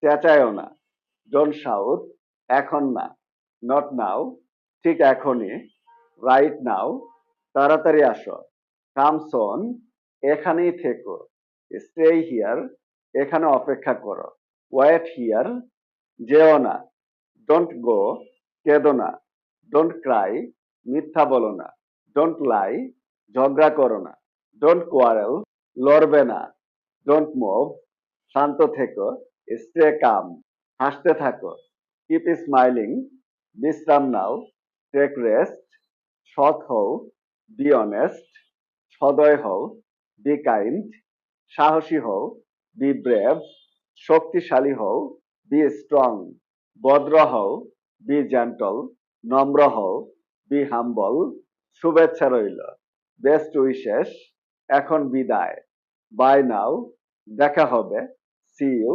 চেঁচায়ও না। Don't shout, এখন না। নট নাও, ঠিক এখনই। রাইট নাও, তাড়াতাড়ি আসো। কাম সোন, এখানেই থেকো। স্টে হিয়ার, এখানে অপেক্ষা করো। ওয়েট হিয়ার, যেও না। ডোন্ট গো, কেঁদো না। ডোন্ট ক্রাই, মিথ্যা বলো না। ডোন্ট লাই, ঝগড়া করো না। ডোন্ট কোয়ারেল, লড়বে না। ডোন্ট মুভ, শান্ত থেকো। স্টে কাম, হাসতে থাকো। কিপ স্মাইলিং, বিশ্রাম নাও। টেক রেস্ট, সৎ হও। বি অনেস্ট, সদয় হও। বি কাইন্ড, সাহসী হও। বি ব্রেভ, শক্তিশালী হও। বি স্ট্রং, ভদ্র হও। বি জেন্টল, নম্র হও। বি হাম্বল, শুভেচ্ছা রইল। বেস্ট উইশেস, এখন বিদায়। বাই নাও, দেখা হবে। See you.